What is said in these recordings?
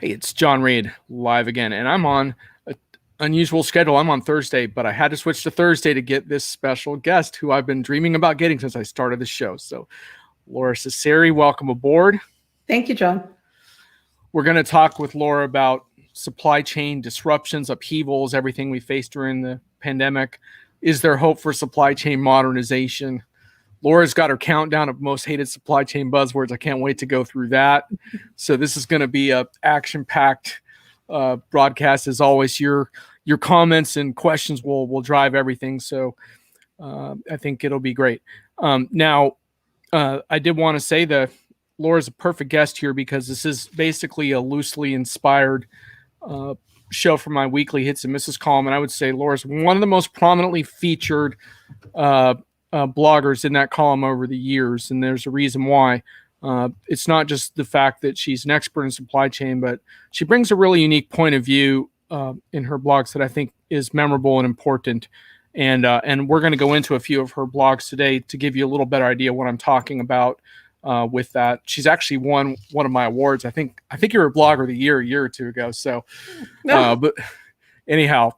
Hey, it's John Reed live again, and I'm on an unusual schedule. I'm on Thursday, but I had to switch to Thursday to get this special guest who I've been dreaming about getting since I started the show. So, Lora Cecere, welcome aboard. Thank you, John. We're going to talk with Lora about supply chain disruptions, upheavals, everything we faced during the pandemic. Is there hope for supply chain modernization? Laura's got her countdown of most hated supply chain buzzwords. I can't wait to go through that. So this is going to be a action-packed broadcast. As always, your comments and questions will drive everything. So I think it'll be great. Now, I did want to say that Laura's a perfect guest here because this is basically a loosely inspired show for my weekly hits and misses column. And I would say Laura's one of the most prominently featured bloggers in that column over the years, and there's a reason why. It's not just the fact that she's an expert in supply chain, but she brings a really unique point of view in her blogs that I think is memorable and important. And we're going to go into a few of her blogs today to give you a little better idea of what I'm talking about with that. She's actually won one of my awards. I think you were a blogger of the year a year or two ago. So, but anyhow.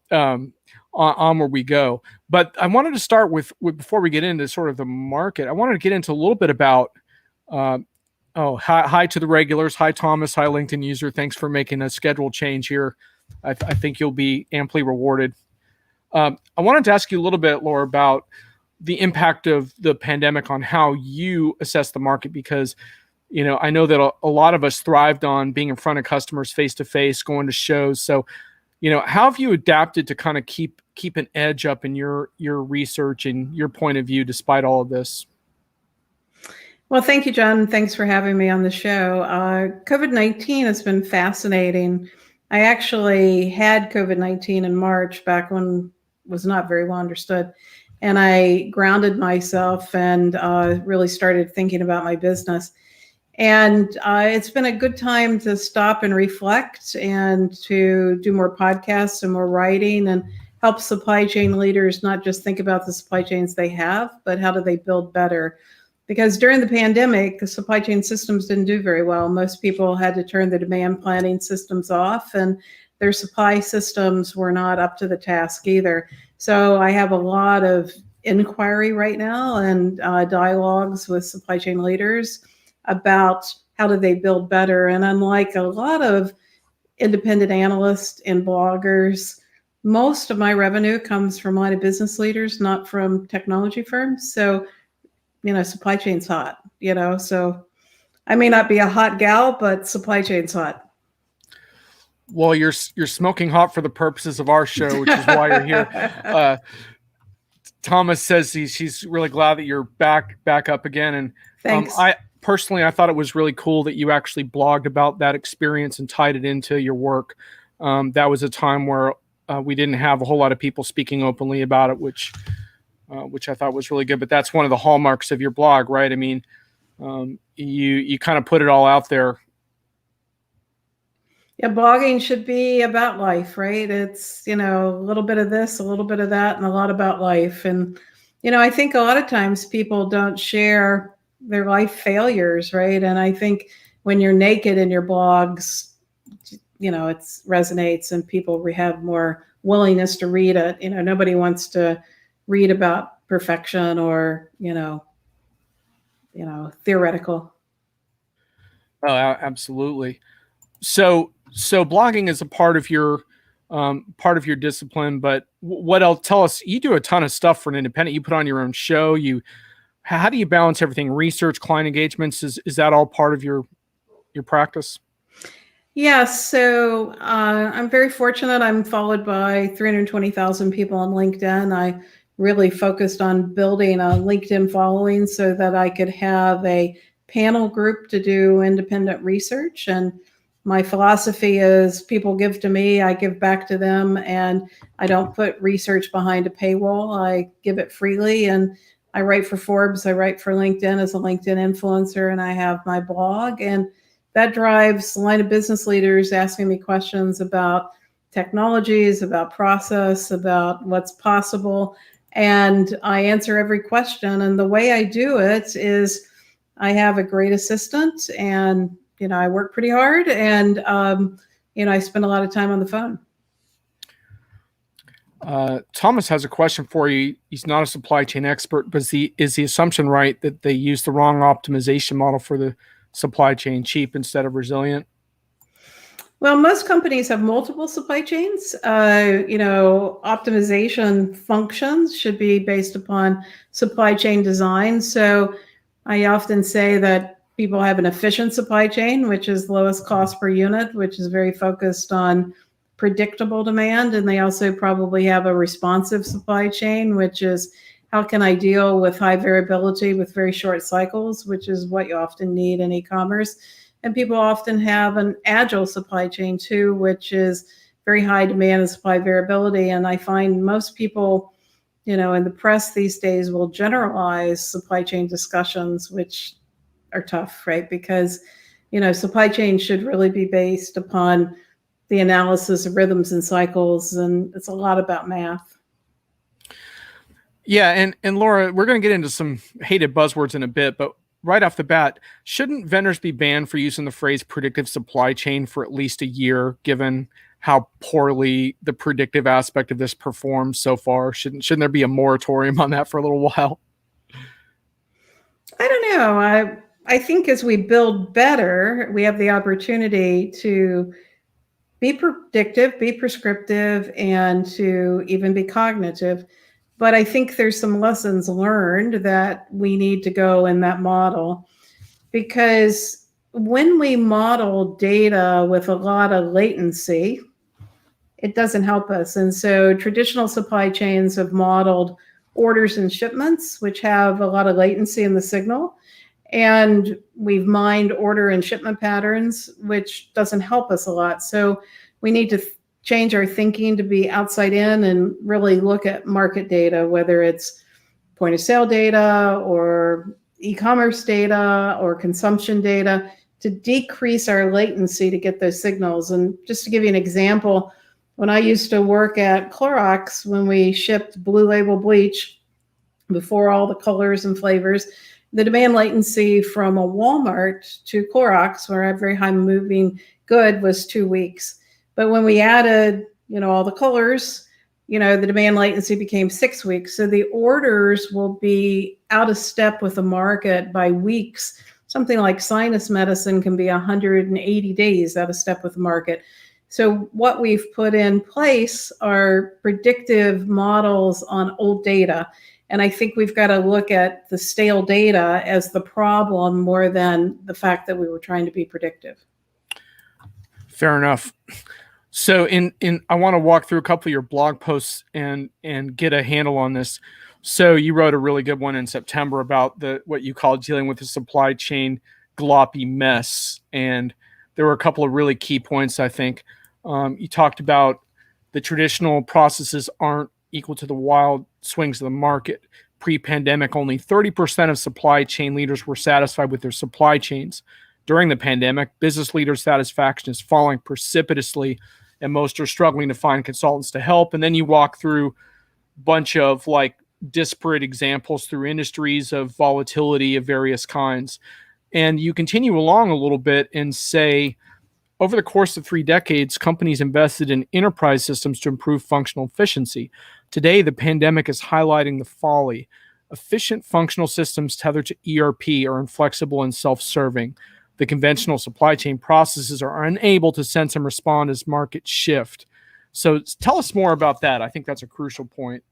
On where we go. But I wanted to start with before we get into sort of the market, I wanted to get into a little bit about, hi to the regulars. Hi, Thomas. Hi, LinkedIn user. Thanks for making a schedule change here. I think you'll be amply rewarded. I wanted to ask you a little bit, Laura, about the impact of the pandemic on how you assess the market, because I know that a lot of us thrived on being in front of customers face to face, going to shows. So, how have you adapted to kind of keep an edge up in your research and your point of view despite all of this? Well, thank you, John. Thanks for having me on the show. COVID-19 has been fascinating. I actually had COVID-19 in March, back when it was not very well understood. And I grounded myself and really started thinking about my business. And it's been a good time to stop and reflect and to do more podcasts and more writing and help supply chain leaders not just think about the supply chains they have, but how do they build better? Because during the pandemic, the supply chain systems didn't do very well. Most people had to turn the demand planning systems off, and their supply systems were not up to the task either. So I have a lot of inquiry right now and dialogues with supply chain leaders about how do they build better. And unlike a lot of independent analysts and bloggers, most of my revenue comes from line of business leaders, not from technology firms. So, supply chain's hot, so I may not be a hot gal, but supply chain's hot. Well, you're smoking hot for the purposes of our show, which is why you're here. Thomas says she's really glad that you're back up again. And thanks. I thought it was really cool that you actually blogged about that experience and tied it into your work. That was a time where we didn't have a whole lot of people speaking openly about it, which I thought was really good. But that's one of the hallmarks of your blog, right? I mean, you kind of put it all out there. Yeah, blogging should be about life, right? It's, a little bit of this, a little bit of that, and a lot about life. And, I think a lot of times people don't share their life failures, right? And I think when you're naked in your blogs, it resonates and people have more willingness to read it. Nobody wants to read about perfection or, theoretical. Oh, absolutely. So blogging is a part of your discipline, but what else? Tell us, you do a ton of stuff for an independent. You put on your own show. How do you balance everything? Research, client engagements, is that all part of your practice? Yeah, so I'm very fortunate. I'm followed by 320,000 people on LinkedIn. I really focused on building a LinkedIn following so that I could have a panel group to do independent research. And my philosophy is people give to me, I give back to them, and I don't put research behind a paywall. I give it freely, and I write for Forbes, I write for LinkedIn as a LinkedIn influencer, and I have my blog. And that drives line of business leaders asking me questions about technologies, about process, about what's possible. And I answer every question. And the way I do it is I have a great assistant, and I work pretty hard, and I spend a lot of time on the phone. Thomas has a question for you. He's not a supply chain expert, but is the assumption right that they use the wrong optimization model for the supply chain, cheap instead of resilient? Well, most companies have multiple supply chains. Optimization functions should be based upon supply chain design. So I often say that people have an efficient supply chain, which is lowest cost per unit, which is very focused on predictable demand. And they also probably have a responsive supply chain, which is how can I deal with high variability with very short cycles, which is what you often need in e-commerce. And people often have an agile supply chain too, which is very high demand and supply variability. And I find most people, in the press these days will generalize supply chain discussions, which are tough, right? Because, supply chain should really be based upon the analysis of rhythms and cycles. And it's a lot about math. Yeah. And Lora, we're going to get into some hated buzzwords in a bit, but right off the bat, shouldn't vendors be banned for using the phrase predictive supply chain for at least a year, given how poorly the predictive aspect of this performs so far? Shouldn't there be a moratorium on that for a little while? I don't know. I think as we build better, we have the opportunity to be predictive, be prescriptive, and to even be cognitive. But I think there's some lessons learned that we need to go in that model, because when we model data with a lot of latency, it doesn't help us. And so traditional supply chains have modeled orders and shipments, which have a lot of latency in the signal. And we've mined order and shipment patterns, which doesn't help us a lot. So we need to change our thinking to be outside in and really look at market data, whether it's point of sale data or e-commerce data or consumption data, to decrease our latency to get those signals. And just to give you an example, when I used to work at Clorox, when we shipped Blue Label bleach before all the colors and flavors, the demand latency from a Walmart to Clorox, where I have very high moving good, was 2 weeks. But when we added, all the colors, the demand latency became 6 weeks. So the orders will be out of step with the market by weeks. Something like sinus medicine can be 180 days out of step with the market. So what we've put in place are predictive models on old data. And I think we've got to look at the stale data as the problem more than the fact that we were trying to be predictive. Fair enough. So I want to walk through a couple of your blog posts and get a handle on this. So you wrote a really good one in September about what you call dealing with the supply chain gloppy mess. And there were a couple of really key points, I think. You talked about the traditional processes aren't equal to the wild swings of the market. Pre-pandemic, only 30% of supply chain leaders were satisfied with their supply chains. During the pandemic, business leader satisfaction is falling precipitously, and most are struggling to find consultants to help. And then you walk through a bunch of disparate examples through industries of volatility of various kinds. And you continue along a little bit and say, over the course of 3 decades, companies invested in enterprise systems to improve functional efficiency. Today, the pandemic is highlighting the folly. Efficient functional systems tethered to ERP are inflexible and self-serving. The conventional supply chain processes are unable to sense and respond as markets shift. So tell us more about that. I think that's a crucial point.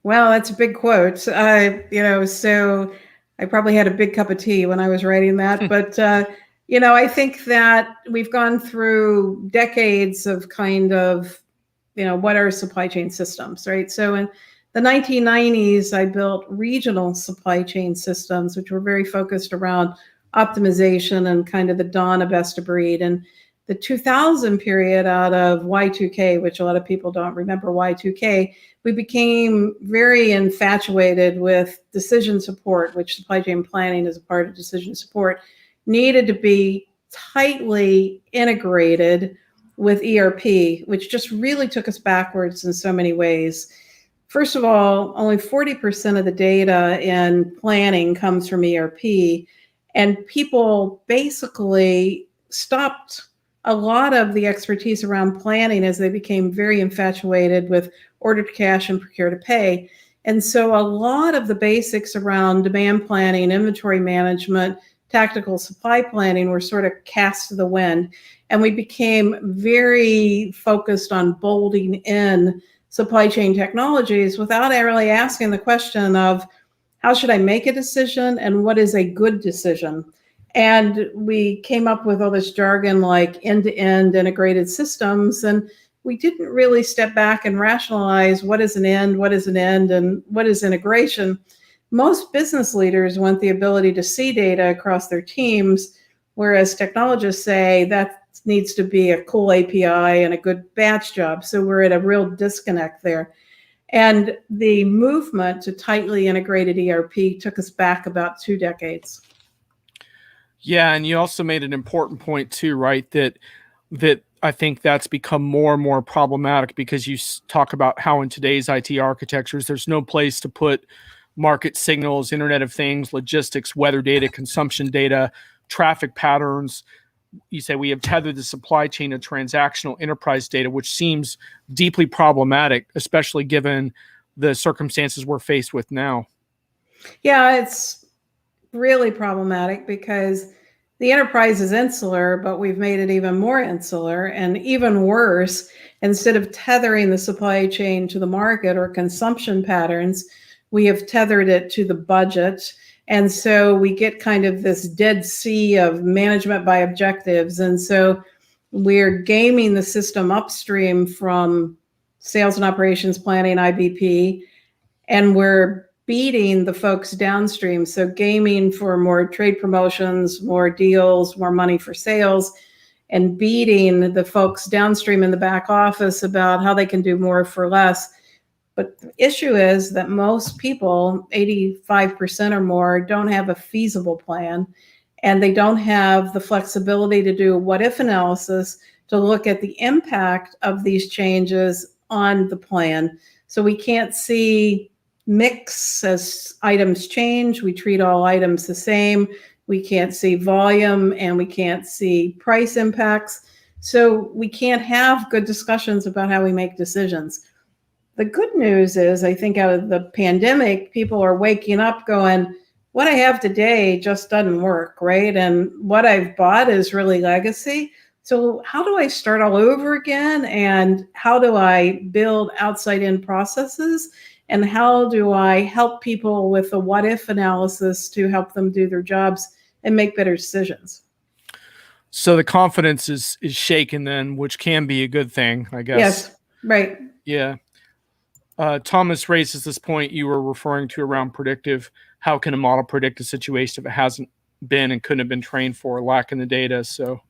Well, that's a big quote. So I probably had a big cup of tea when I was writing that. But, I think that we've gone through decades of kind of, what are supply chain systems, right? So in the 1990s, I built regional supply chain systems, which were very focused around optimization and kind of the dawn of best of breed. And the 2000 period, out of Y2K, which a lot of people don't remember Y2K, we became very infatuated with decision support, which supply chain planning is a part of decision support, needed to be tightly integrated with ERP, which just really took us backwards in so many ways. First of all, only 40% of the data in planning comes from ERP, and people basically stopped a lot of the expertise around planning as they became very infatuated with order to cash and procure to pay. And so a lot of the basics around demand planning, inventory management, tactical supply planning were sort of cast to the wind. And we became very focused on bolting in supply chain technologies without really asking the question of how should I make a decision and what is a good decision? And we came up with all this jargon like end-to-end integrated systems. And we didn't really step back and rationalize what is an end, and what is integration. Most business leaders want the ability to see data across their teams, whereas technologists say that needs to be a cool API and a good batch job. So we're at a real disconnect there. And the movement to tightly integrated ERP took us back about 2 decades. Yeah, and you also made an important point too, right? That I think that's become more and more problematic because you talk about how in today's IT architectures, there's no place to put market signals, Internet of Things, logistics, weather data, consumption data, traffic patterns. You say we have tethered the supply chain to transactional enterprise data, which seems deeply problematic, especially given the circumstances we're faced with now. Yeah, it's really problematic because the enterprise is insular, but we've made it even more insular, and even worse, instead of tethering the supply chain to the market or consumption patterns, we have tethered it to the budget. And so we get kind of this dead sea of management by objectives. And so we're gaming the system upstream from sales and operations planning, IBP, and we're beating the folks downstream. So gaming for more trade promotions, more deals, more money for sales, and beating the folks downstream in the back office about how they can do more for less. But the issue is that most people, 85% or more, don't have a feasible plan, and they don't have the flexibility to do a what-if analysis to look at the impact of these changes on the plan. So we can't see mix as items change. We treat all items the same. We can't see volume, and we can't see price impacts. So we can't have good discussions about how we make decisions. The good news is, I think out of the pandemic, people are waking up going, what I have today just doesn't work, right? And what I've bought is really legacy. So how do I start all over again? And how do I build outside-in processes? And how do I help people with a what-if analysis to help them do their jobs and make better decisions? So the confidence is shaken then, which can be a good thing, I guess. Yes, right. Yeah. Thomas raises this point you were referring to around predictive. How can a model predict a situation if it hasn't been and couldn't have been trained for, lacking the data? So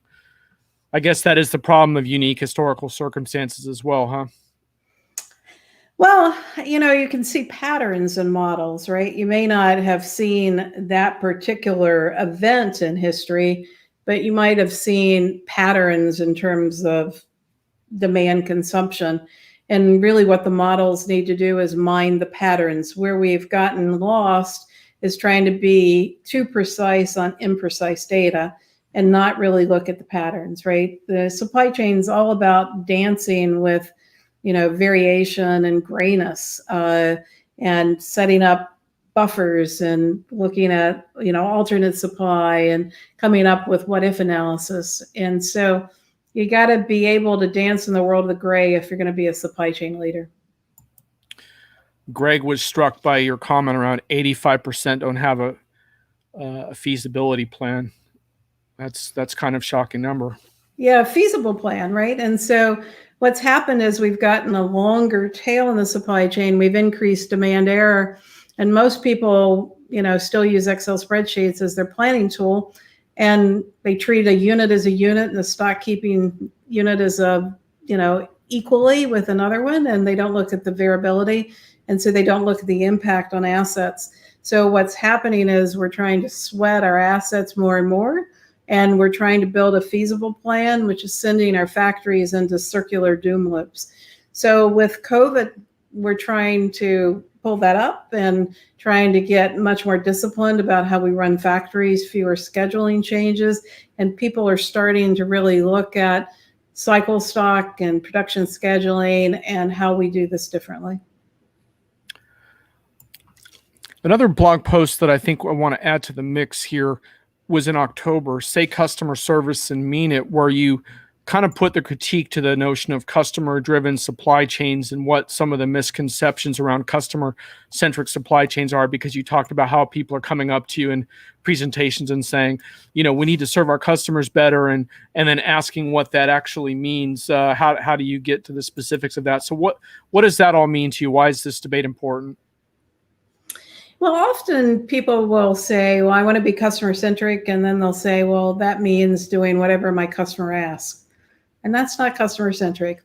I guess that is the problem of unique historical circumstances as well, huh? Well, you can see patterns in models, right? You may not have seen that particular event in history, but you might have seen patterns in terms of demand consumption. And really what the models need to do is mine the patterns. Where we've gotten lost is trying to be too precise on imprecise data and not really look at the patterns, right? The supply chain is all about dancing with, variation and grayness, and setting up buffers and looking at, alternate supply and coming up with what if analysis. And so you got to be able to dance in the world of the gray if you're going to be a supply chain leader. Greg was struck by your comment around 85% don't have a feasibility plan. That's kind of shocking number. Yeah, feasible plan, right? And so what's happened is we've gotten a longer tail in the supply chain. We've increased demand error, and most people, still use Excel spreadsheets as their planning tool, and they treat a unit as a unit and the stock keeping unit as equally with another one, and they don't look at the variability, and so they don't look at the impact on assets. So what's happening is we're trying to sweat our assets more and more, and we're trying to build a feasible plan, which is sending our factories into circular doom loops. So with COVID, we're trying to pull that up and trying to get much more disciplined about how we run factories, fewer scheduling changes, and people are starting to really look at cycle stock and production scheduling and how we do this differently. Another blog post that I think I want to add to the mix here was in October, Say Customer Service and Mean It, where you kind of put the critique to the notion of customer-driven supply chains and what some of the misconceptions around customer-centric supply chains are, because you talked about how people are coming up to you in presentations and saying, we need to serve our customers better, and then asking what that actually means. How do you get to the specifics of that? So what does that all mean to you? Why is this debate important? Well, often people will say, well, I want to be customer centric. And then they'll say, well, that means doing whatever my customer asks. And that's not customer centric.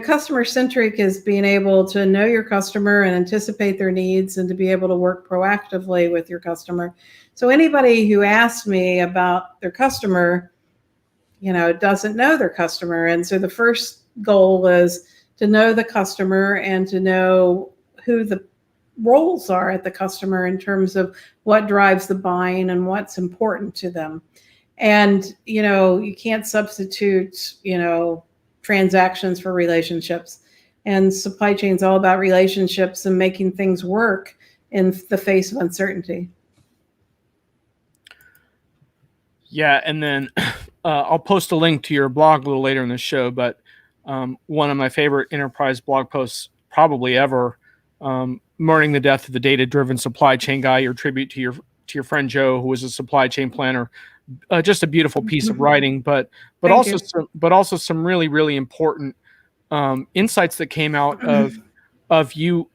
Customer centric is being able to know your customer and anticipate their needs and to be able to work proactively with your customer. So anybody who asks me about their customer, doesn't know their customer. And so the first goal is to know the customer and to know who the roles are at the customer in terms of what drives the buying and what's important to them. And, you can't substitute, transactions for relationships. And supply chain is all about relationships and making things work in the face of uncertainty. Yeah, and then I'll post a link to your blog a little later in the show, but one of my favorite enterprise blog posts probably ever, mourning the death of the data-driven supply chain guy, your tribute to your friend Joe, who was a supply chain planner. Just a beautiful piece of writing, but also some really, really important insights that came out of you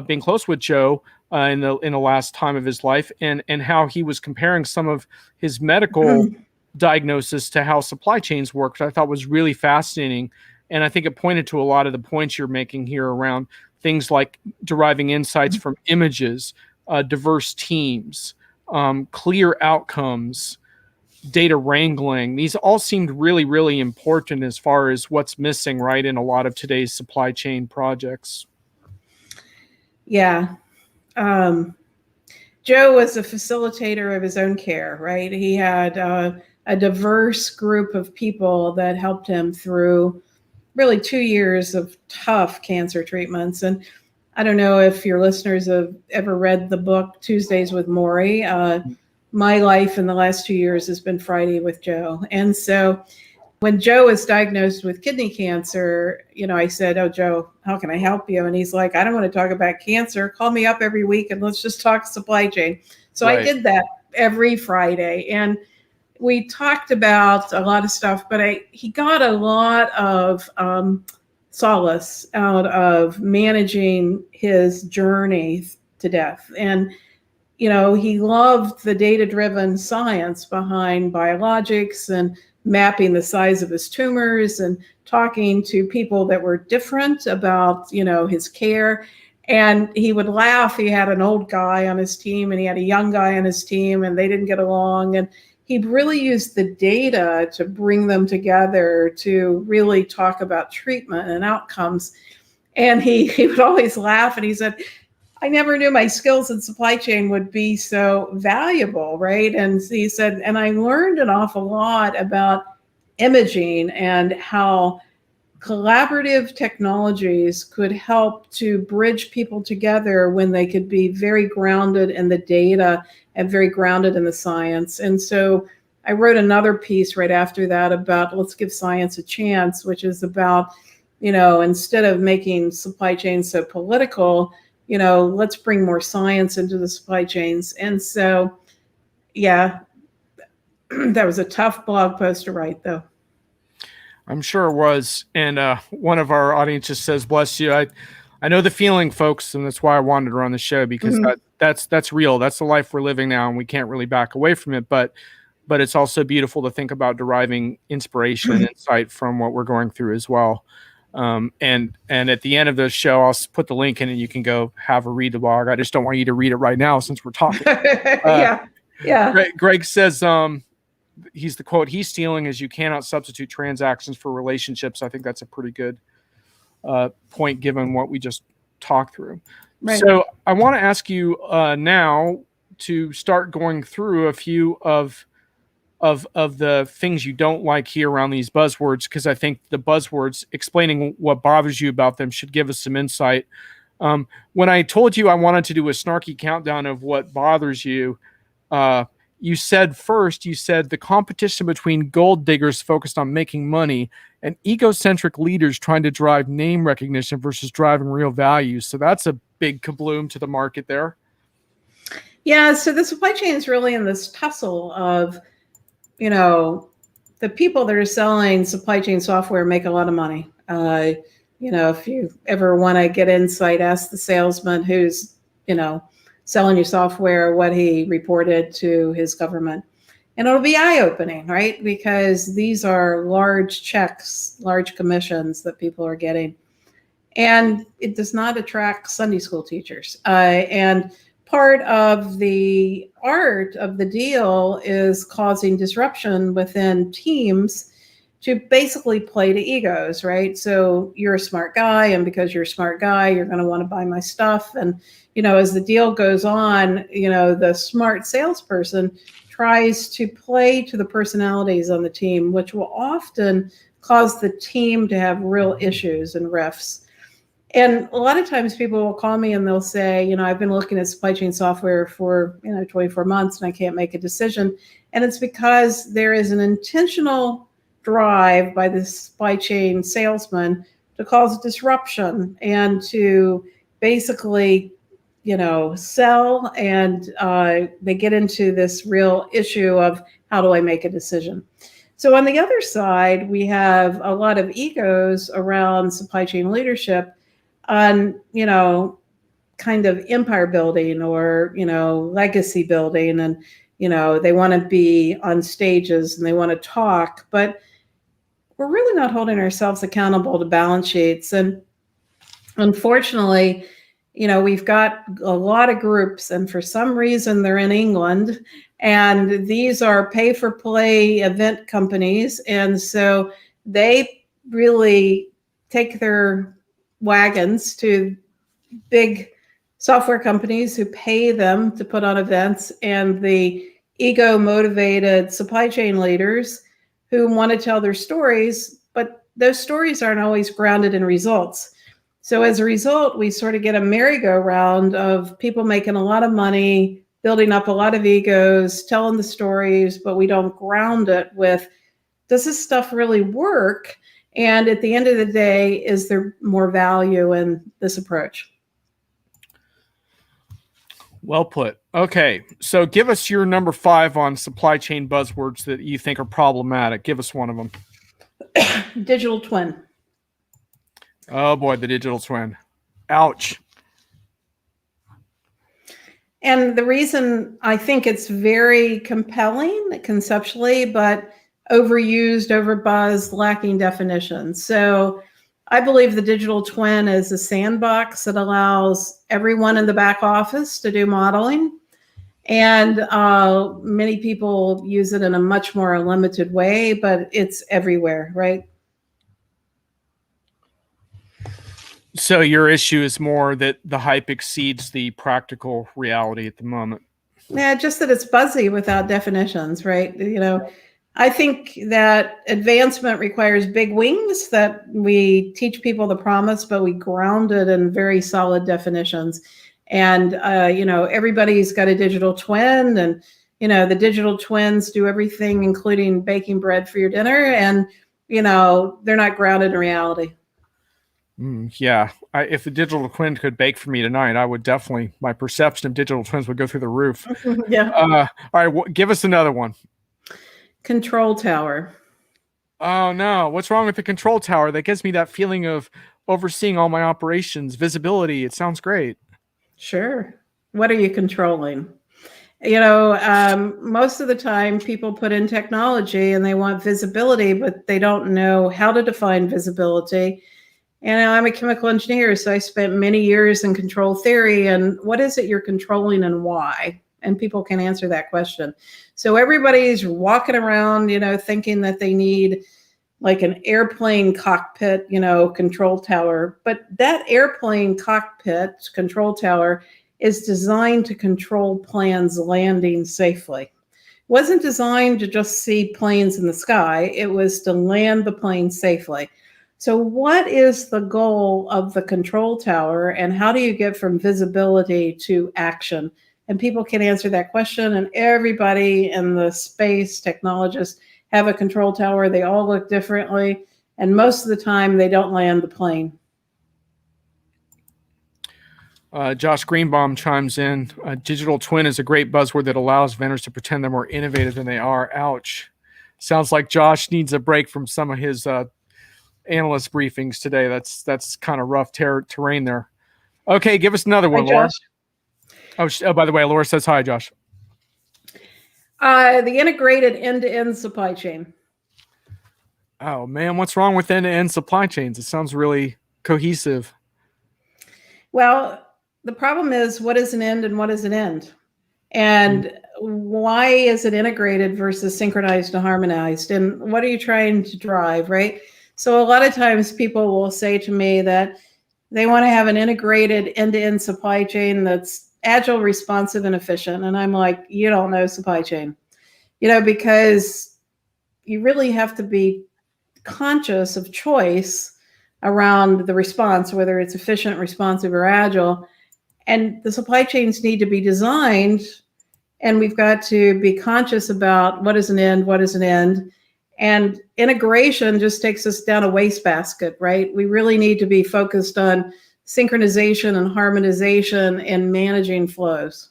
being close with Joe in the last time of his life, and how he was comparing some of his medical diagnosis to how supply chains work, which I thought was really fascinating. And I think it pointed to a lot of the points you're making here around things like deriving insights from images, diverse teams, clear outcomes, data wrangling. These all seemed really, really important as far as what's missing, right, in a lot of today's supply chain projects. Yeah. Joe was a facilitator of his own care, right? He had a diverse group of people that helped him through really 2 years of tough cancer treatments. And I don't know if your listeners have ever read the book Tuesdays with Maury. My life in the last 2 years has been Friday with Joe. And so when Joe was diagnosed with kidney cancer, I said, oh, Joe, how can I help you? And he's like, I don't want to talk about cancer. Call me up every week and let's just talk supply chain. So right. I did that every Friday. And we talked about a lot of stuff, but he got a lot of solace out of managing his journey to death. And, he loved the data-driven science behind biologics and mapping the size of his tumors and talking to people that were different about, his care. And he would laugh. He had an old guy on his team and he had a young guy on his team and they didn't get along. And he really used the data to bring them together to really talk about treatment and outcomes. And he would always laugh and he said, I never knew my skills in supply chain would be so valuable, right? And he said, and I learned an awful lot about imaging and how collaborative technologies could help to bridge people together when they could be very grounded in the data and very grounded in the science. And so I wrote another piece right after that about let's give science a chance, which is about, instead of making supply chains so political, let's bring more science into the supply chains. And so, yeah, that was a tough blog post to write, though. I'm sure it was. And one of our audience just says, bless you. I know the feeling, folks, and that's why I wanted her on the show, because that's real. That's the life we're living now, and we can't really back away from it. But it's also beautiful to think about deriving inspiration and insight from what we're going through as well. And at the end of the show, I'll put the link in and you can go have a read the blog. I just don't want you to read it right now since we're talking. Yeah. Greg says, the quote he's stealing is you cannot substitute transactions for relationships. I think that's a pretty good point given what we just talk through. Right. So I want to ask you now to start going through a few of the things you don't like here around these buzzwords, because I think the buzzwords, explaining what bothers you about them, should give us some insight. When I told you I wanted to do a snarky countdown of what bothers you, you said the competition between gold diggers focused on making money and egocentric leaders trying to drive name recognition versus driving real value. So that's a big kabloom to the market there. Yeah, so the supply chain is really in this tussle of, the people that are selling supply chain software make a lot of money. If you ever want to get insight, ask the salesman who's, selling you software, what he reported to his government. And it'll be eye-opening, right? Because these are large checks, large commissions that people are getting. And it does not attract Sunday school teachers. And part of the art of the deal is causing disruption within teams to basically play to egos, right? So you're a smart guy, and because you're a smart guy, you're going to want to buy my stuff. And, as the deal goes on, the smart salesperson tries to play to the personalities on the team, which will often cause the team to have real issues and rifts. And a lot of times people will call me and they'll say, I've been looking at supply chain software for, 24 months and I can't make a decision. And it's because there is an intentional drive by the supply chain salesman to cause disruption and to basically, sell. And they get into this real issue of how do I make a decision? So on the other side, we have a lot of egos around supply chain leadership on, kind of empire building or, legacy building. And, they want to be on stages and they want to talk, but we're really not holding ourselves accountable to balance sheets. And unfortunately, we've got a lot of groups, and for some reason they're in England, and these are pay-for-play event companies. And so they really take their wagons to big software companies who pay them to put on events, and the ego-motivated supply chain leaders who want to tell their stories, but those stories aren't always grounded in results. So as a result, we sort of get a merry-go-round of people making a lot of money, building up a lot of egos, telling the stories, but we don't ground it with, does this stuff really work? And at the end of the day, is there more value in this approach? Well put. Okay, so give us your number 5 on supply chain buzzwords that you think are problematic. Give us one of them. Digital twin. Oh boy, the digital twin. Ouch. And the reason I think it's very compelling conceptually, but overused, overbuzzed, lacking definition. So I believe the digital twin is a sandbox that allows everyone in the back office to do modeling. And many people use it in a much more limited way, but it's everywhere, right? So your issue is more that the hype exceeds the practical reality at the moment. Yeah, just that it's buzzy without definitions, right? I think that advancement requires big wings, that we teach people the promise, but we ground it in very solid definitions. And, everybody's got a digital twin, and, the digital twins do everything, including baking bread for your dinner. And, they're not grounded in reality. Yeah. If the digital twin could bake for me tonight, I would definitely, my perception of digital twins would go through the roof. Yeah. All right. Give us another one. Control tower. Oh no. What's wrong with the control tower? That gives me that feeling of overseeing all my operations. Visibility. It sounds great. Sure. What are you controlling? Most of the time people put in technology and they want visibility, but they don't know how to define visibility. And I'm a chemical engineer, so I spent many years in control theory. And what is it you're controlling and why? And people can answer that question. So everybody's walking around, thinking that they need, like an airplane cockpit, control tower. But that airplane cockpit control tower is designed to control planes landing safely. It wasn't designed to just see planes in the sky. It was to land the plane safely. So what is the goal of the control tower, and how do you get from visibility to action? And people can answer that question, and everybody in the space, technologists, have a control tower. They all look differently, and most of the time they don't land the plane. Josh Greenbaum chimes in, digital twin is a great buzzword that allows vendors to pretend they're more innovative than they are. Ouch. Sounds like Josh needs a break from some of his analyst briefings today. That's kind of rough terrain there. Okay, give us another one, Laura. Oh, by the way, Laura says hi, Josh. The integrated end-to-end supply chain. Oh man, what's wrong with end-to-end supply chains? It sounds really cohesive. Well, the problem is, what is an end and what is an end? And why is it integrated versus synchronized and harmonized? And what are you trying to drive, right? So a lot of times people will say to me that they want to have an integrated end-to-end supply chain that's agile, responsive, and efficient. And I'm like, you don't know supply chain, because you really have to be conscious of choice around the response, whether it's efficient, responsive, or agile. And the supply chains need to be designed, and we've got to be conscious about what is an end. And integration just takes us down a wastebasket, right? We really need to be focused on synchronization and harmonization and managing flows.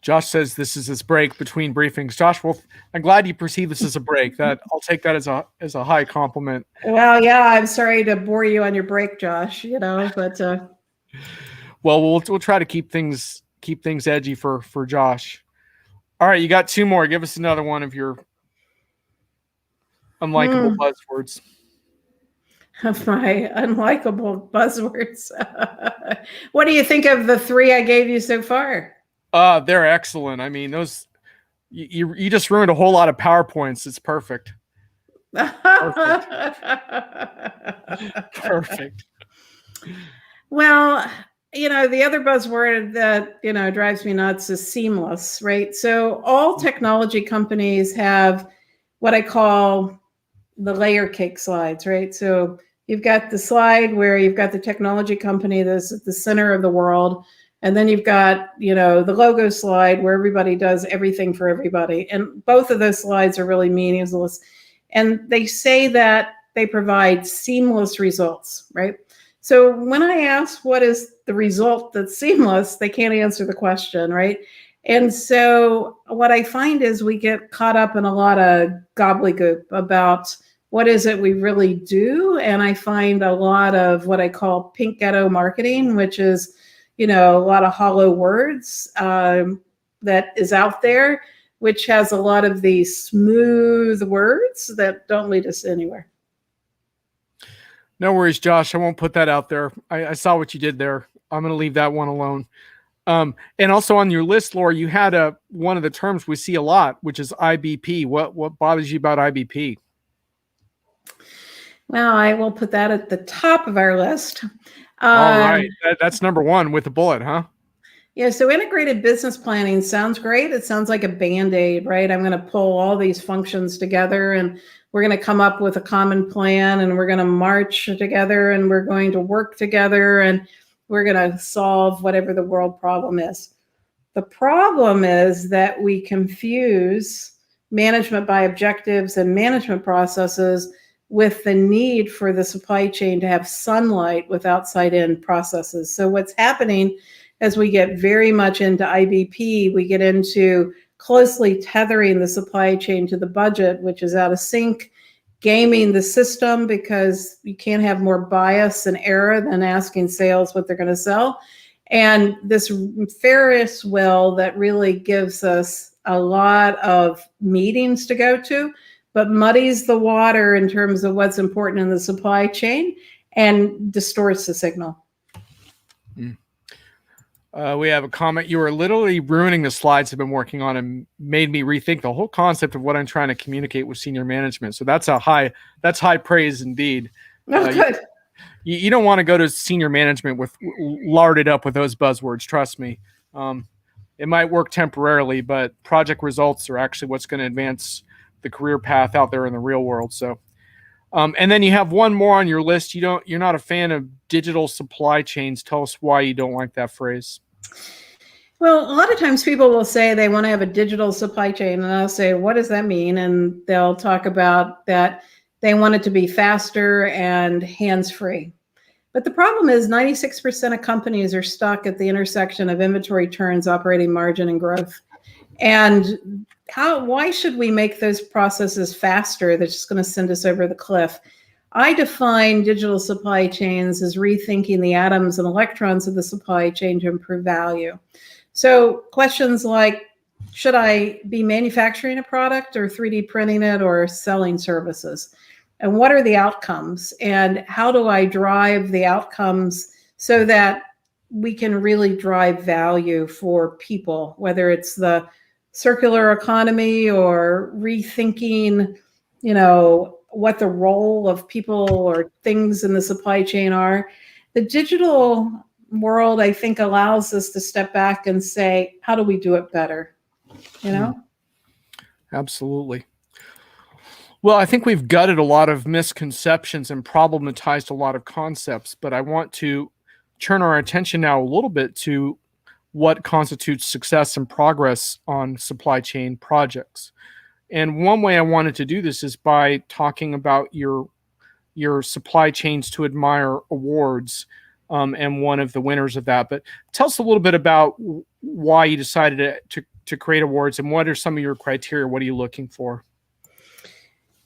Josh says this is his break between briefings. Josh, well, I'm glad you perceive this as a break. That I'll take that as a high compliment. Well, yeah, I'm sorry to bore you on your break, Josh. But well, we'll try to keep things edgy for Josh. All right, you got two more. Give us another one of your unlikable buzzwords. Of my unlikable buzzwords. What do you think of the three I gave you so far? They're excellent. I mean, those you just ruined a whole lot of PowerPoints. It's perfect. Perfect. Well, the other buzzword that, drives me nuts is seamless, right? So all technology companies have what I call the layer cake slides, right? So you've got the slide where you've got the technology company that's at the center of the world. And then you've got, the logo slide where everybody does everything for everybody. And both of those slides are really meaningless. And they say that they provide seamless results, right? So when I ask what is the result that's seamless, they can't answer the question, right? And so what I find is we get caught up in a lot of gobbledygook about what is it we really do. And I find a lot of what I call pink ghetto marketing, which is, a lot of hollow words that is out there, which has a lot of these smooth words that don't lead us anywhere. No worries, Josh. I won't put that out there. I saw what you did there. I'm going to leave that one alone. And also on your list, Laura, you had one of the terms we see a lot, which is IBP. What bothers you about IBP? Well, I will put that at the top of our list. All right. That's number one with a bullet, huh? Yeah. So integrated business planning sounds great. It sounds like a Band-Aid, right? I'm going to pull all these functions together and we're going to come up with a common plan and we're going to march together and we're going to work together and we're going to solve whatever the world problem is. The problem is that we confuse management by objectives and management processes with the need for the supply chain to have sunlight with outside-in processes. So what's happening as we get very much into IBP, we get into closely tethering the supply chain to the budget, which is out of sync, gaming the system because you can't have more bias and error than asking sales what they're going to sell. And this Ferris wheel that really gives us a lot of meetings to go to, but muddies the water in terms of what's important in the supply chain and distorts the signal. We have a comment. You are literally ruining the slides I've been working on and made me rethink the whole concept of what I'm trying to communicate with senior management. So that's high praise indeed. Oh, good. You don't want to go to senior management with larded up with those buzzwords. Trust me. It might work temporarily, but project results are actually what's going to advance the career path out there in the real world. So, and then you have one more on your list. You're not a fan of digital supply chains. Tell us why you don't like that phrase. Well, a lot of times people will say they want to have a digital supply chain, and I'll say, what does that mean? And they'll talk about that they want it to be faster and hands-free. But the problem is 96% of companies are stuck at the intersection of inventory turns, operating margin, and growth. And why should we make those processes faster? That's just going to send us over the cliff. I define digital supply chains as rethinking the atoms and electrons of the supply chain to improve value. So questions like, should I be manufacturing a product or 3D printing it or selling services? And what are the outcomes? And how do I drive the outcomes so that we can really drive value for people, whether it's the circular economy or rethinking, what the role of people or things in the supply chain are. The digital world, I think, allows us to step back and say, how do we do it better? Absolutely. Well, I think we've gutted a lot of misconceptions and problematized a lot of concepts, but I want to turn our attention now a little bit to what constitutes success and progress on supply chain projects. And one way I wanted to do this is by talking about your supply chains to admire awards, and one of the winners of that. But tell us a little bit about why you decided to create awards and what are some of your criteria? What are you looking for?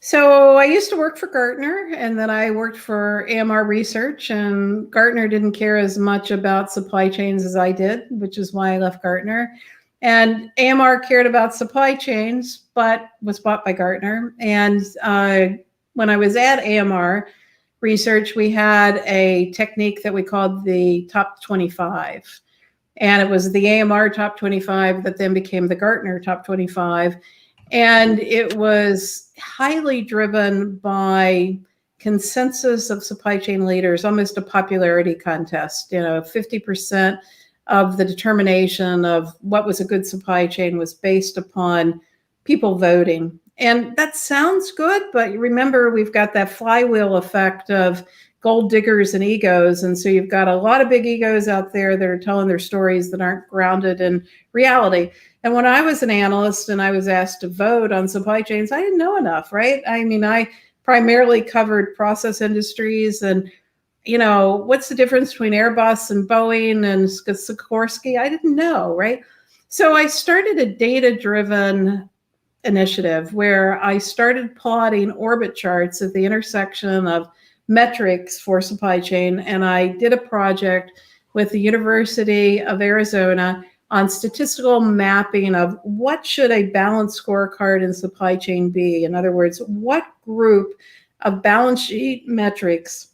So I used to work for Gartner, and then I worked for AMR Research, and Gartner didn't care as much about supply chains as I did, which is why I left Gartner. And AMR cared about supply chains, but was bought by Gartner. And when I was at AMR Research, we had a technique that we called the top 25. And it was the AMR top 25 that then became the Gartner top 25. And it was highly driven by consensus of supply chain leaders, almost a popularity contest. 50% of the determination of what was a good supply chain was based upon people voting. And that sounds good, but remember, we've got that flywheel effect of gold diggers and egos. And so you've got a lot of big egos out there that are telling their stories that aren't grounded in reality. And when I was an analyst and I was asked to vote on supply chains, I didn't know enough, right? I mean, I primarily covered process industries and, what's the difference between Airbus and Boeing and Sikorsky? I didn't know, right? So I started a data-driven initiative where I started plotting orbit charts at the intersection of metrics for supply chain. And I did a project with the University of Arizona on statistical mapping of what should a balanced scorecard in supply chain be. In other words, what group of balance sheet metrics,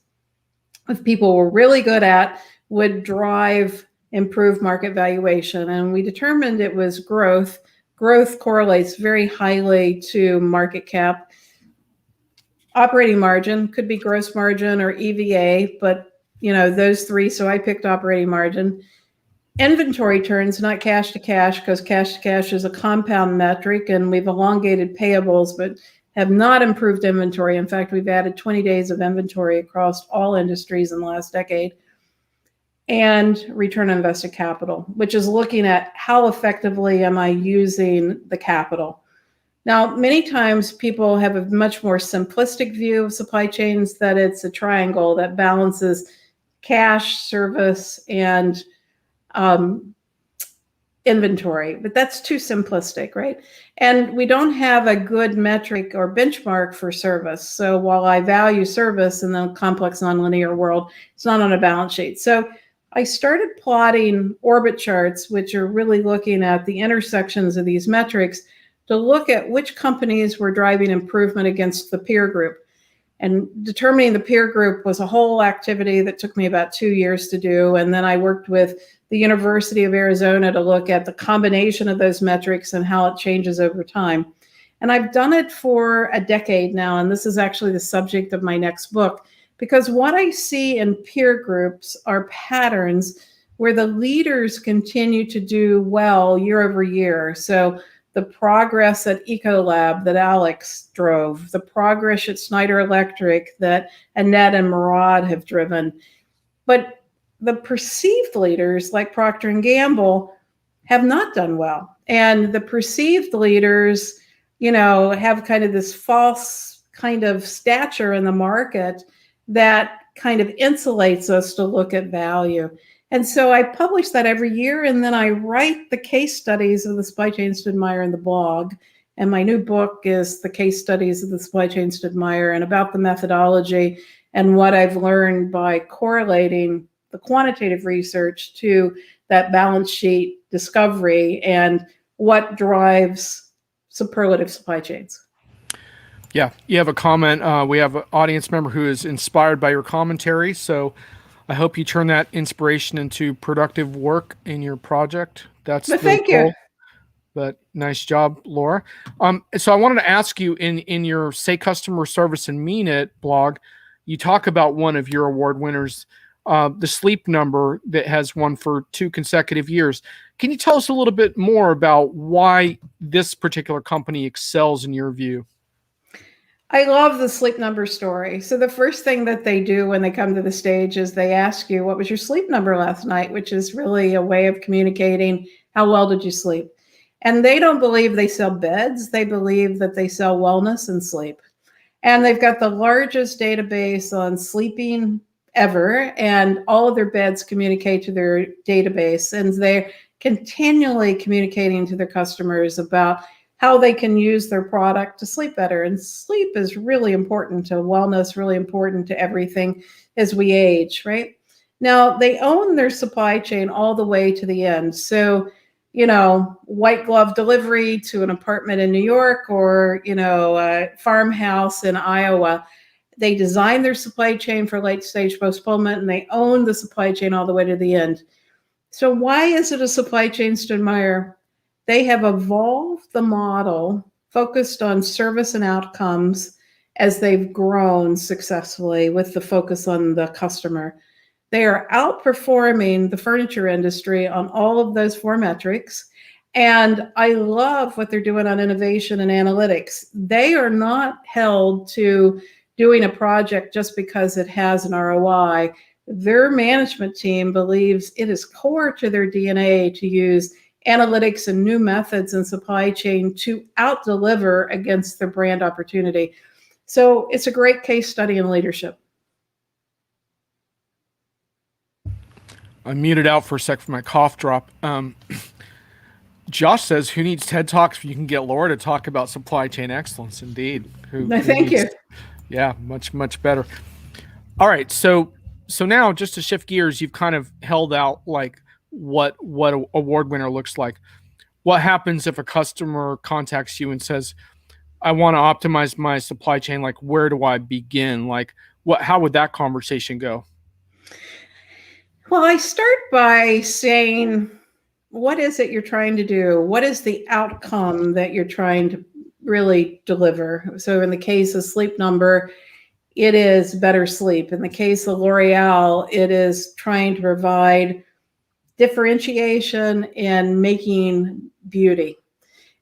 if people were really good at, would drive improved market valuation. And we determined it was growth. Growth correlates very highly to market cap. Operating margin could be gross margin or EVA, but those three. So I picked operating margin. Inventory turns, not cash to cash, because cash to cash is a compound metric, and we've elongated payables, but have not improved inventory. In fact, we've added 20 days of inventory across all industries in the last decade. And return on invested capital, which is looking at how effectively am I using the capital. Now, many times people have a much more simplistic view of supply chains, that it's a triangle that balances cash, service, and inventory, but that's too simplistic, right? And we don't have a good metric or benchmark for service. So while I value service in the complex nonlinear world, it's not on a balance sheet. So I started plotting orbit charts, which are really looking at the intersections of these metrics to look at which companies were driving improvement against the peer group. And determining the peer group was a whole activity that took me about 2 years to do. And then I worked with the University of Arizona to look at the combination of those metrics and how it changes over time. And I've done it for a decade now, and this is actually the subject of my next book, because what I see in peer groups are patterns where the leaders continue to do well year over year. So the progress at Ecolab that Alex drove, the progress at Schneider Electric that Annette and Murad have driven. But the perceived leaders like Procter & Gamble have not done well. And the perceived leaders, have kind of this false kind of stature in the market that kind of insulates us to look at value. And so I publish that every year, and then I write the case studies of the supply chain stood Meyer in the blog. And my new book is the case studies of the supply chain stood Meyer, and about the methodology and what I've learned by correlating the quantitative research to that balance sheet discovery and what drives superlative supply chains. Yeah, you have a comment. We have an audience member who is inspired by your commentary, so I hope you turn that inspiration into productive work in your project. That's the thank goal. you. But nice job, Lora. So I wanted to ask you, in your Say Customer Service and Mean It blog, you talk about one of your award winners, the Sleep Number, that has won for 2 consecutive years. Can you tell us a little bit more about why this particular company excels in your view? I love the Sleep Number story. So the first thing that they do when they come to the stage is they ask you, what was your sleep number last night? Which is really a way of communicating how well did you sleep? And they don't believe they sell beds. They believe that they sell wellness and sleep. And they've got the largest database on sleeping ever, and all of their beds communicate to their database, and they're continually communicating to their customers about how they can use their product to sleep better. And sleep is really important to wellness, really important to everything as we age, right? Now, they own their supply chain all the way to the end. So, white glove delivery to an apartment in New York, or, a farmhouse in Iowa. They design their supply chain for late stage postponement, and they own the supply chain all the way to the end. So why is it a supply chain stood Meyer? They have evolved the model focused on service and outcomes as they've grown successfully with the focus on the customer. They are outperforming the furniture industry on all of those 4 metrics. And I love what they're doing on innovation and analytics. They are not held to doing a project just because it has an ROI. Their management team believes it is core to their DNA to use analytics and new methods in supply chain to out-deliver against their brand opportunity. So it's a great case study in leadership. I muted out for a sec for my cough drop. Josh says, who needs TED Talks if you can get Lora to talk about supply chain excellence? Indeed. Thank you. Yeah, much, much better. All right. So now, just to shift gears, you've kind of held out like what an award winner looks like. What happens if a customer contacts you and says, I want to optimize my supply chain? Like, where do I begin? Like, how would that conversation go? Well, I start by saying, what is it you're trying to do? What is the outcome that you're trying to really deliver? So in the case of Sleep Number, it is better sleep. In the case of L'Oreal, it is trying to provide differentiation and making beauty.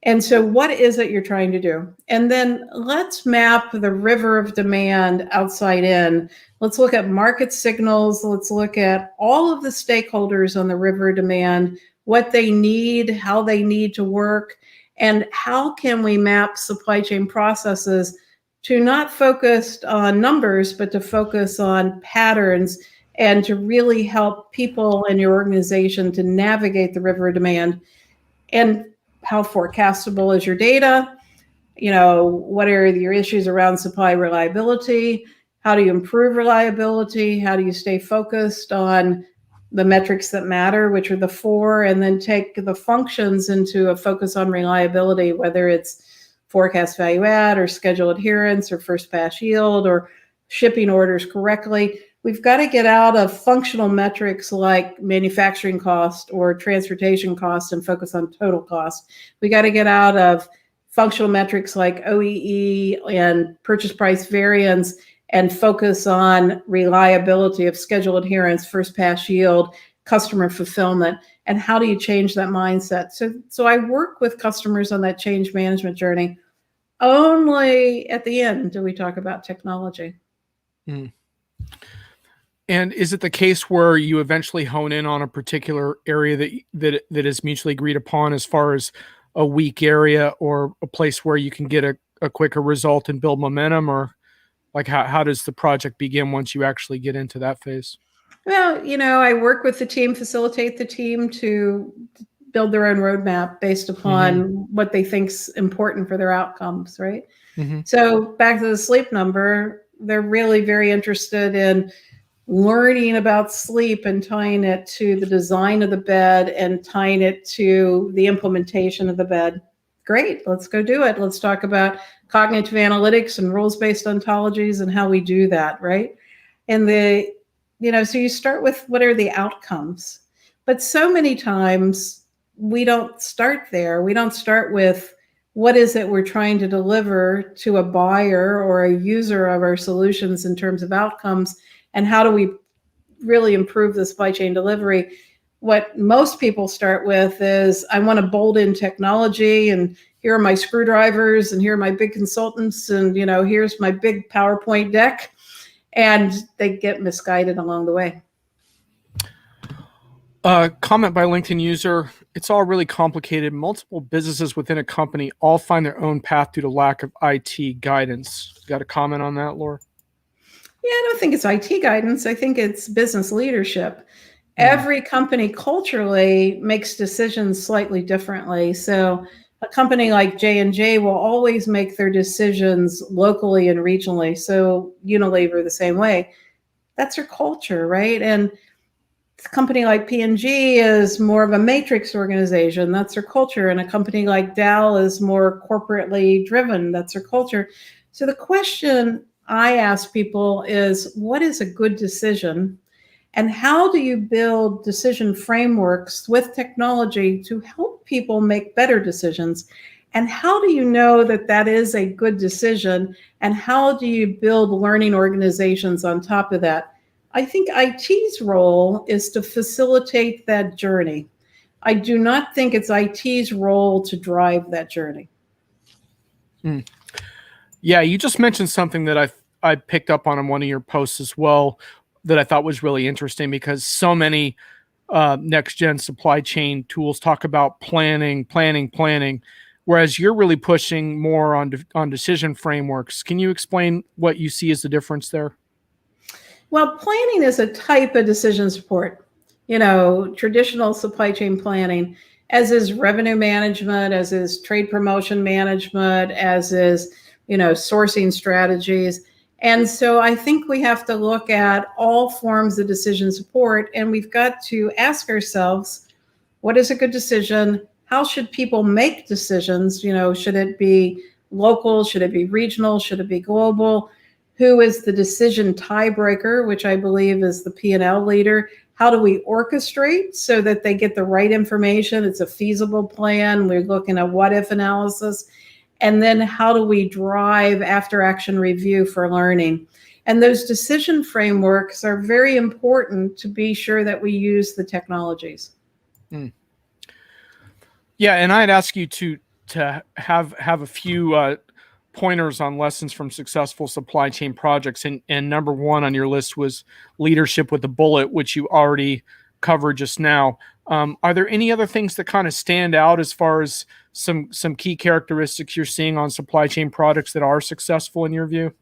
And so what is it you're trying to do? And then let's map the river of demand outside in. Let's look at market signals. Let's look at all of the stakeholders on the river of demand, what they need, how they need to work, and how can we map supply chain processes to not focus on numbers, but to focus on patterns and to really help people in your organization to navigate the river of demand. And how forecastable is your data? What are your issues around supply reliability? How do you improve reliability? How do you stay focused on the metrics that matter, which are the 4, and then take the functions into a focus on reliability, whether it's forecast value add or schedule adherence or first pass yield or shipping orders correctly. We've got to get out of functional metrics like manufacturing cost or transportation cost and focus on total cost. We got to get out of functional metrics like OEE and purchase price variance and focus on reliability of schedule adherence, first pass yield, customer fulfillment, and how do you change that mindset? So I work with customers on that change management journey. Only at the end do we talk about technology. Mm. And is it the case where you eventually hone in on a particular area that is mutually agreed upon as far as a weak area or a place where you can get a quicker result and build momentum? Or like how does the project begin once you actually get into that phase? Well, I work with the team, facilitate the team to build their own roadmap based upon what they think's important for their outcomes, right? So back to the sleep number, they're really very interested in learning about sleep and tying it to the design of the bed and tying it to the implementation of the bed. Great, let's go do it. Let's talk about cognitive analytics and rules-based ontologies and how we do that, right? And so you start with what are the outcomes? But so many times we don't start there. We don't start with what is it we're trying to deliver to a buyer or a user of our solutions in terms of outcomes, and how do we really improve the supply chain delivery. What most people start with is, I want to bolt in technology, and here are my screwdrivers, and here are my big consultants, and here's my big PowerPoint deck, and they get misguided along the way. Comment by LinkedIn user, it's all really complicated. Multiple businesses within a company all find their own path due to lack of IT guidance. Got a comment on that, Laura? Yeah, I don't think it's IT guidance. I think it's business leadership. Every company culturally makes decisions slightly differently. So a company like J&J will always make their decisions locally and regionally. So Unilever the same way. That's their culture, right? And a company like P&G is more of a matrix organization. That's their culture. And a company like Dow is more corporately driven. That's their culture. So the question I ask people is, what is a good decision? And how do you build decision frameworks with technology to help people make better decisions? And how do you know that that is a good decision? And how do you build learning organizations on top of that? I think IT's role is to facilitate that journey. I do not think it's IT's role to drive that journey. Yeah, you just mentioned something that I picked up on in one of your posts as well that I thought was really interesting, because so many next gen supply chain tools talk about planning, whereas you're really pushing more on decision frameworks. Can you explain what you see as the difference there? Well, planning is a type of decision support. Traditional supply chain planning, as is revenue management, as is trade promotion management, as is sourcing strategies. And so I think we have to look at all forms of decision support, and we've got to ask ourselves, what is a good decision? How should people make decisions? Should it be local? Should it be regional? Should it be global? Who is the decision tiebreaker, which I believe is the P&L leader? How do we orchestrate so that they get the right information? It's a feasible plan. We're looking at what if analysis. And then how do we drive after action review for learning? And those decision frameworks are very important to be sure that we use the technologies. Yeah, and I'd ask you to have a few pointers on lessons from successful supply chain projects. And number one on your list was leadership with a bullet, which you already covered just now. Are there any other things that kind of stand out as far as some key characteristics you're seeing on supply chain projects that are successful in your view?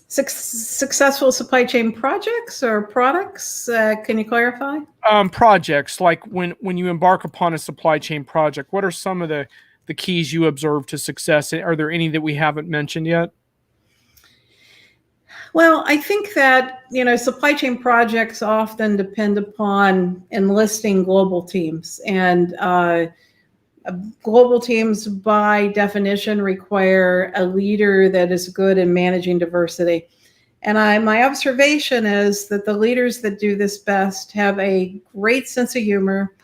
Successful supply chain projects or products? Can you clarify? Projects, like when you embark upon a supply chain project, what are some of the keys you observe to success? Are there any that we haven't mentioned yet? Well, I think that, supply chain projects often depend upon enlisting global teams. And global teams, by definition, require a leader that is good in managing diversity. And my observation is that the leaders that do this best have a great sense of humor.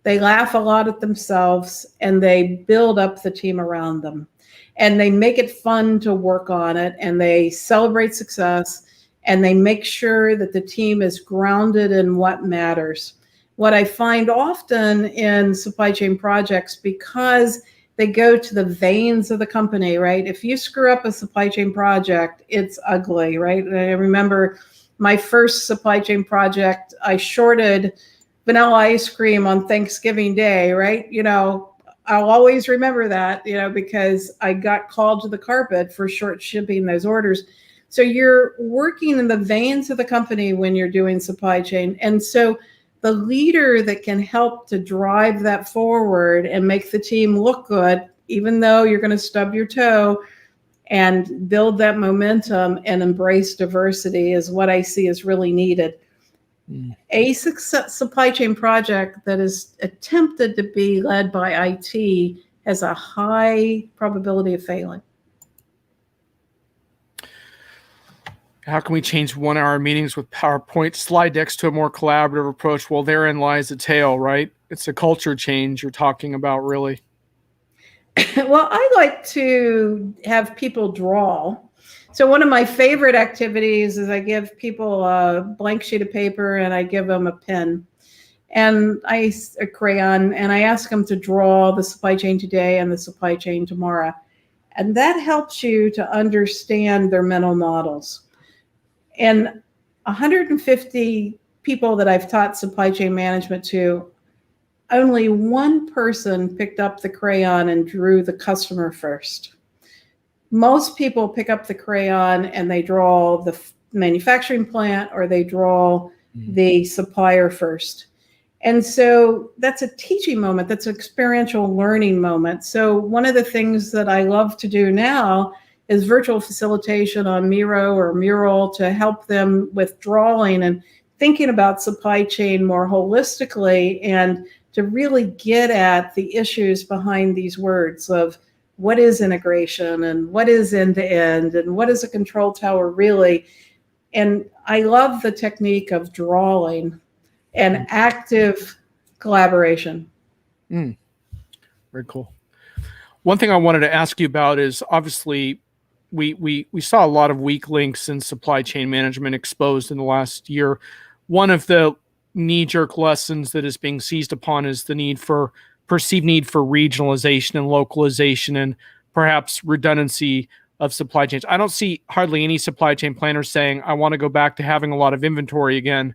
They laugh a lot at themselves, and they build up the team around them. And they make it fun to work on it, and they celebrate success, and they make sure that the team is grounded in what matters. What I find often in supply chain projects, because they go to the veins of the company, right? If you screw up a supply chain project, it's ugly, right? I remember my first supply chain project, I shorted vanilla ice cream on Thanksgiving Day, right? I'll always remember that, because I got called to the carpet for short shipping those orders. So you're working in the veins of the company when you're doing supply chain. And so the leader that can help to drive that forward and make the team look good, even though you're going to stub your toe, and build that momentum and embrace diversity is what I see is really needed. A supply chain project that is attempted to be led by IT has a high probability of failing. How can we change 1 hour meetings with PowerPoint slide decks to a more collaborative approach? Well, therein lies the tail, right? It's a culture change you're talking about, really. Well, I like to have people draw. So one of my favorite activities is I give people a blank sheet of paper and I give them a pen and a crayon, and I ask them to draw the supply chain today and the supply chain tomorrow. And that helps you to understand their mental models. And 150 people that I've taught supply chain management to, only one person picked up the crayon and drew the customer first. Most people pick up the crayon and they draw the manufacturing plant or they draw the supplier first. And so that's a teaching moment. That's an experiential learning moment. So one of the things that I love to do now is virtual facilitation on Miro or Mural to help them with drawing and thinking about supply chain more holistically, and to really get at the issues behind these words of what is integration and what is end-to-end and what is a control tower really. And I love the technique of drawing and active collaboration. Very cool. One thing I wanted to ask you about is, obviously we saw a lot of weak links in supply chain management exposed in the last year. One of the knee-jerk lessons that is being seized upon is the perceived need for regionalization and localization and perhaps redundancy of supply chains. I don't see hardly any supply chain planners saying, I want to go back to having a lot of inventory again,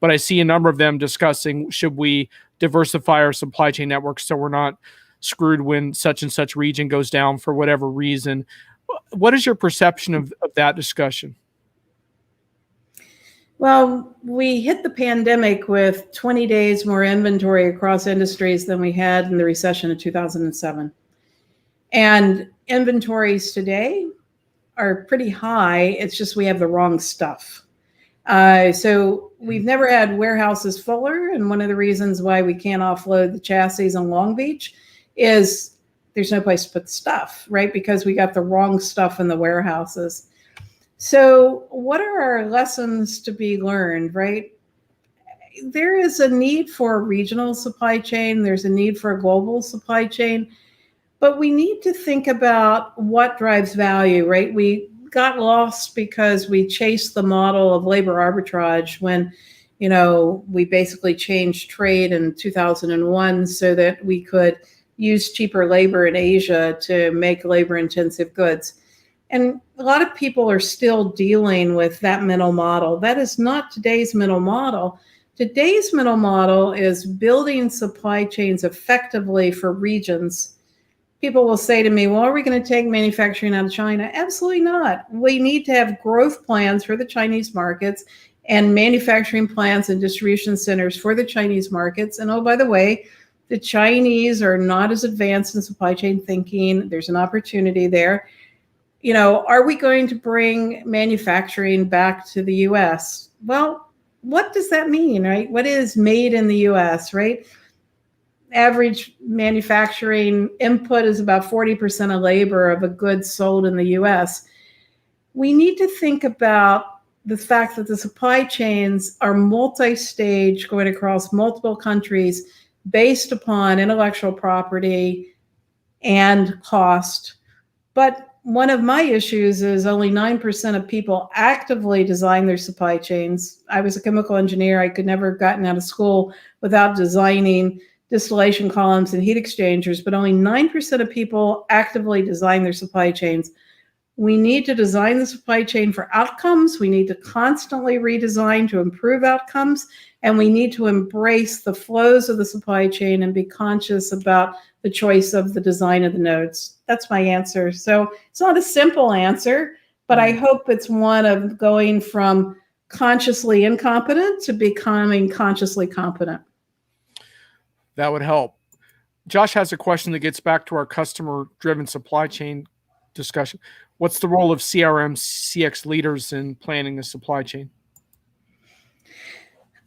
but I see a number of them discussing, should we diversify our supply chain network so we're not screwed when such and such region goes down for whatever reason. What is your perception of that discussion? Well, we hit the pandemic with 20 days more inventory across industries than we had in the recession of 2007. And inventories today are pretty high. It's just we have the wrong stuff. So we've never had warehouses fuller. And one of the reasons why we can't offload the chassis on Long Beach is there's no place to put the stuff, right? Because we got the wrong stuff in the warehouses. So what are our lessons to be learned, right? There is a need for a regional supply chain. There's a need for a global supply chain. But we need to think about what drives value, right? We got lost because we chased the model of labor arbitrage when, we basically changed trade in 2001 so that we could use cheaper labor in Asia to make labor-intensive goods. And a lot of people are still dealing with that mental model. That is not today's mental model. Today's mental model is building supply chains effectively for regions. People will say to me, well, are we going to take manufacturing out of China? Absolutely not. We need to have growth plans for the Chinese markets and manufacturing plants and distribution centers for the Chinese markets. And oh, by the way, the Chinese are not as advanced in supply chain thinking. There's an opportunity there. Are we going to bring manufacturing back to the US? Well, what does that mean, right? What is made in the US, right? Average manufacturing input is about 40% of labor of a good sold in the US. We need to think about the fact that the supply chains are multi-stage, going across multiple countries based upon intellectual property and cost. But one of my issues is only 9% of people actively design their supply chains. I was a chemical engineer. I could never have gotten out of school without designing distillation columns and heat exchangers, but only 9% of people actively design their supply chains. We need to design the supply chain for outcomes. We need to constantly redesign to improve outcomes. And we need to embrace the flows of the supply chain and be conscious about the choice of the design of the nodes. That's my answer. So it's not a simple answer, but I hope it's one of going from consciously incompetent to becoming consciously competent. That would help. Josh has a question that gets back to our customer-driven supply chain discussion. What's the role of CRM, CX leaders in planning the supply chain?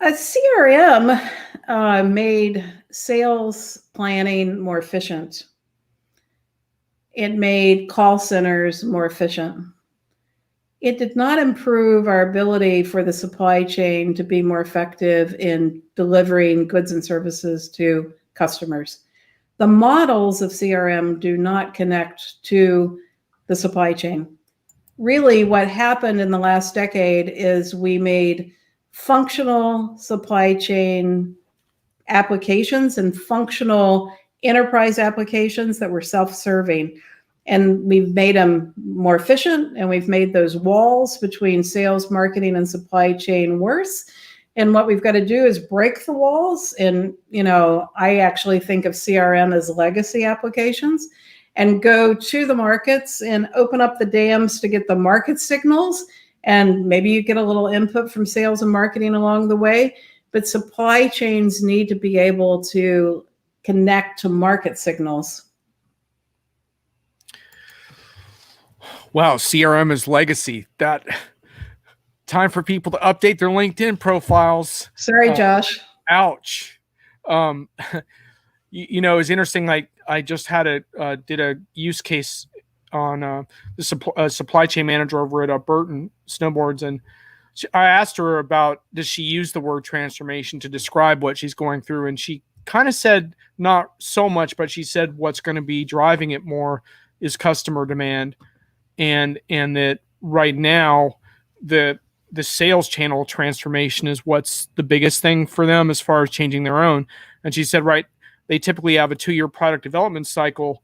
CRM made sales planning more efficient. It made call centers more efficient. It did not improve our ability for the supply chain to be more effective in delivering goods and services to customers. The models of CRM do not connect to the supply chain. Really, what happened in the last decade is we made functional supply chain applications and functional enterprise applications that were self-serving. And we've made them more efficient, and we've made those walls between sales, marketing, and supply chain worse. And what we've got to do is break the walls. And, I actually think of CRM as legacy applications, and go to the markets and open up the dams to get the market signals. And maybe you get a little input from sales and marketing along the way, but supply chains need to be able to connect to market signals. Wow, CRM is legacy. That time for people to update their LinkedIn profiles. Sorry, Josh. Ouch. It's interesting. Like I just did a use case on the supply chain manager over at Burton Snowboards, and I asked her about, does she use the word transformation to describe what she's going through, and she kind of said not so much, but she said what's going to be driving it more is customer demand, and that right now the sales channel transformation is what's the biggest thing for them as far as changing their own. And she said, right, they typically have a 2-year product development cycle,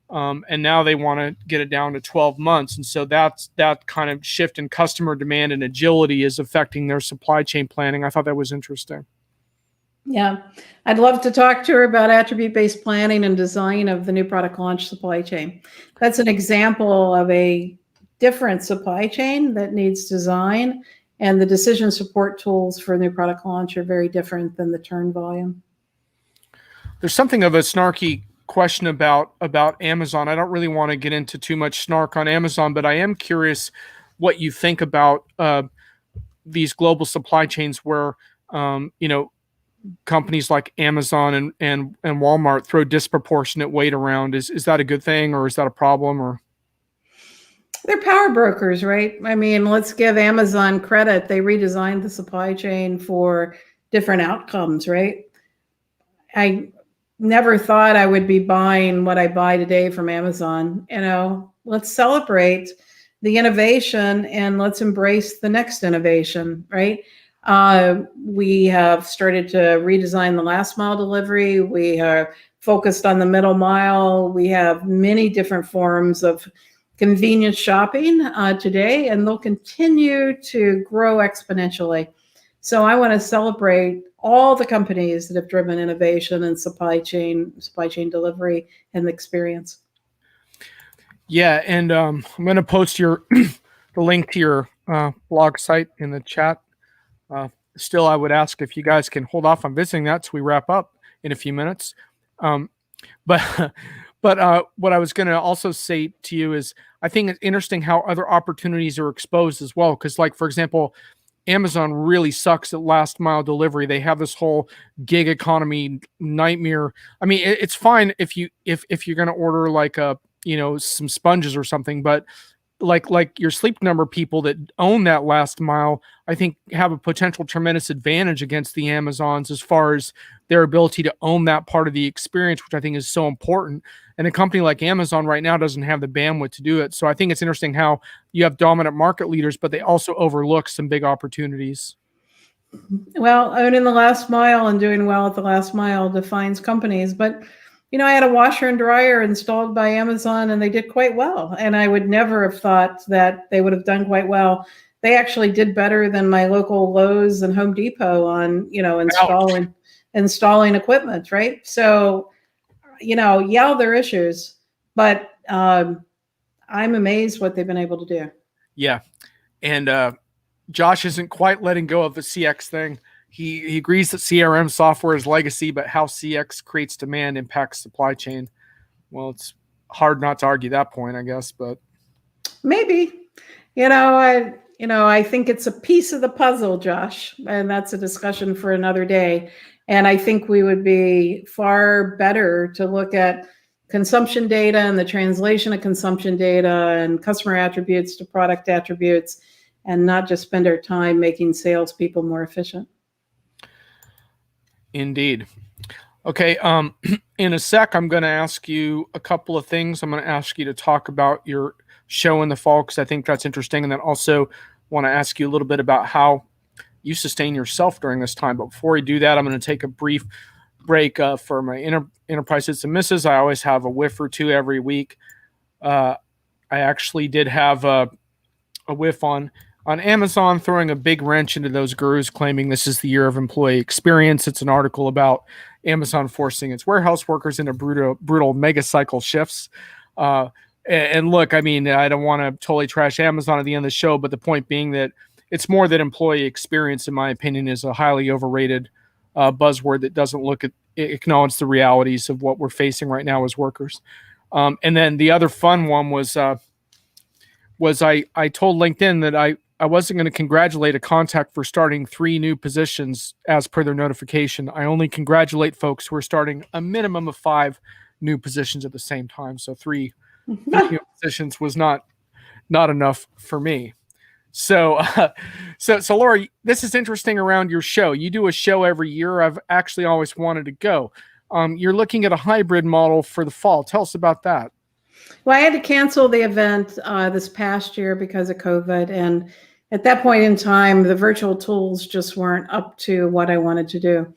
and now they want to get it down to 12 months. And so that kind of shift in customer demand and agility is affecting their supply chain planning. I thought that was interesting. Yeah, I'd love to talk to her about attribute-based planning and design of the new product launch supply chain. That's an example of a different supply chain that needs design, and the decision support tools for new product launch are very different than the turn volume. There's something of a snarky question about Amazon. I don't really want to get into too much snark on Amazon, but I am curious what you think about these global supply chains where companies like Amazon and Walmart throw disproportionate weight around. Is that a good thing, or is that a problem? Or they're power brokers, right? I mean, let's give Amazon credit. They redesigned the supply chain for different outcomes, right? I never thought I would be buying what I buy today from Amazon. Let's celebrate the innovation and let's embrace the next innovation, right? We have started to redesign the last mile delivery. We are focused on the middle mile. We have many different forms of convenience shopping today, and they'll continue to grow exponentially. So I want to celebrate all the companies that have driven innovation and supply chain delivery and experience. Yeah, and I'm going to post the link to your blog site in the chat. Still, I would ask if you guys can hold off on visiting that so we wrap up in a few minutes. But what I was going to also say to you is I think it's interesting how other opportunities are exposed as well. Because, like, for example, Amazon really sucks at last mile delivery. They have this whole gig economy nightmare. I mean, it's fine if you're going to order like some sponges or something, but like your Sleep Number people that own that last mile, I think have a potential tremendous advantage against the Amazons as far as their ability to own that part of the experience, which I think is so important. And a company like Amazon right now doesn't have the bandwidth to do it. So I think it's interesting how you have dominant market leaders, but they also overlook some big opportunities. Well, owning the last mile and doing well at the last mile defines companies. But, I had a washer and dryer installed by Amazon and they did quite well. And I would never have thought that they would have done quite well. They actually did better than my local Lowe's and Home Depot on, installing equipment, right? So, there are issues, but I'm amazed what they've been able to do. Yeah. And Josh isn't quite letting go of the CX thing. He agrees that CRM software is legacy, but how CX creates demand impacts supply chain. Well, it's hard not to argue that point, I guess, but maybe, I think it's a piece of the puzzle, Josh, and that's a discussion for another day. And I think we would be far better to look at consumption data and the translation of consumption data and customer attributes to product attributes, and not just spend our time making salespeople more efficient. Indeed. Okay. In a sec, I'm going to ask you a couple of things. I'm going to ask you to talk about your show in the fall, because I think that's interesting. And then also want to ask you a little bit about how you sustain yourself during this time. But before we do that, I'm going to take a brief break for my enterprise hits and misses. I always have a whiff or two every week. I actually did have a whiff on Amazon throwing a big wrench into those gurus claiming this is the year of employee experience. It's an article about Amazon forcing its warehouse workers into brutal mega cycle shifts. And look, I mean, I don't want to totally trash Amazon at the end of the show, but the point being that it's more that employee experience, in my opinion, is a highly overrated buzzword that doesn't acknowledge the realities of what we're facing right now as workers. And then the other fun one was I told LinkedIn that I wasn't going to congratulate a contact for starting 3 new positions as per their notification. I only congratulate folks who are starting a minimum of 5 new positions at the same time. So 3 new positions was not enough for me. So Lora, this is interesting around your show. You do a show every year. I've actually always wanted to go. You're looking at a hybrid model for the fall. Tell us about that. Well, I had to cancel the event this past year because of COVID. And at that point in time, the virtual tools just weren't up to what I wanted to do.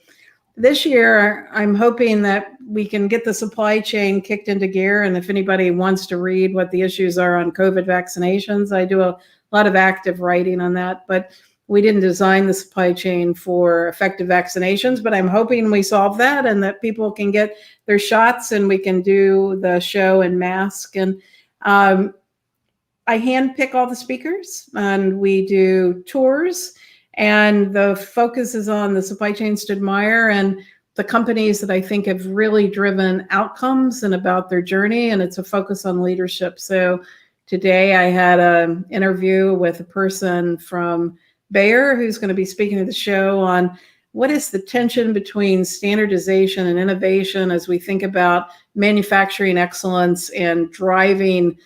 This year, I'm hoping that we can get the supply chain kicked into gear. And if anybody wants to read what the issues are on COVID vaccinations, I do a lot of active writing on that. But we didn't design the supply chain for effective vaccinations, but I'm hoping we solve that and that people can get their shots and we can do the show in mask. And I handpick all the speakers and we do tours, and the focus is on the supply chains to admire and the companies that I think have really driven outcomes and about their journey. And it's a focus on leadership. So today I had an interview with a person from Bayer who's going to be speaking to the show on what is the tension between standardization and innovation as we think about manufacturing excellence and driving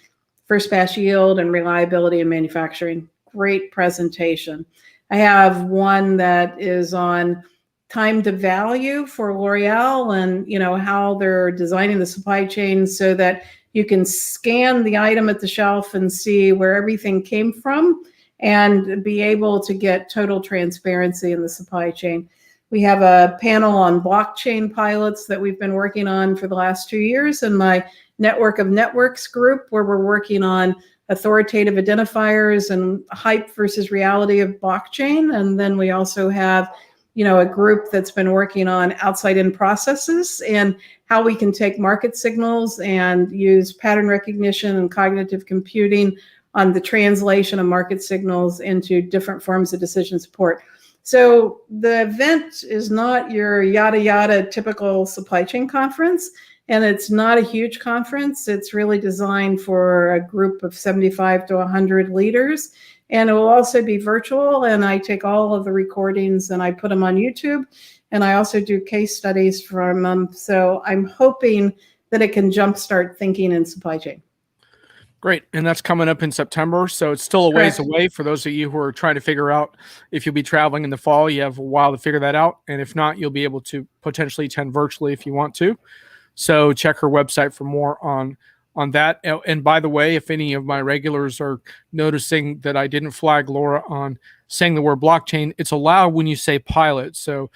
first pass yield and reliability in manufacturing. Great presentation. I have one that is on time to value for L'Oreal and how they're designing the supply chain so that you can scan the item at the shelf and see where everything came from and be able to get total transparency in the supply chain. We have a panel on blockchain pilots that we've been working on for the last 2 years in my Network of Networks group, where we're working on authoritative identifiers and hype versus reality of blockchain. And then we also have, a group that's been working on outside-in processes and how we can take market signals and use pattern recognition and cognitive computing on the translation of market signals into different forms of decision support. So the event is not your yada yada typical supply chain conference, and it's not a huge conference. It's really designed for a group of 75 to 100 leaders, and it will also be virtual. And I take all of the recordings and I put them on YouTube, and I also do case studies from them. So I'm hoping that it can jumpstart thinking in supply chain. Great. And that's coming up in September. So it's still a ways Correct. away for those of you who are trying to figure out if you'll be traveling in the fall. You have a while to figure that out. And if not, you'll be able to potentially attend virtually if you want to. So check her website for more on that. And by the way, if any of my regulars are noticing that I didn't flag Lora on saying the word blockchain, it's allowed when you say pilot. So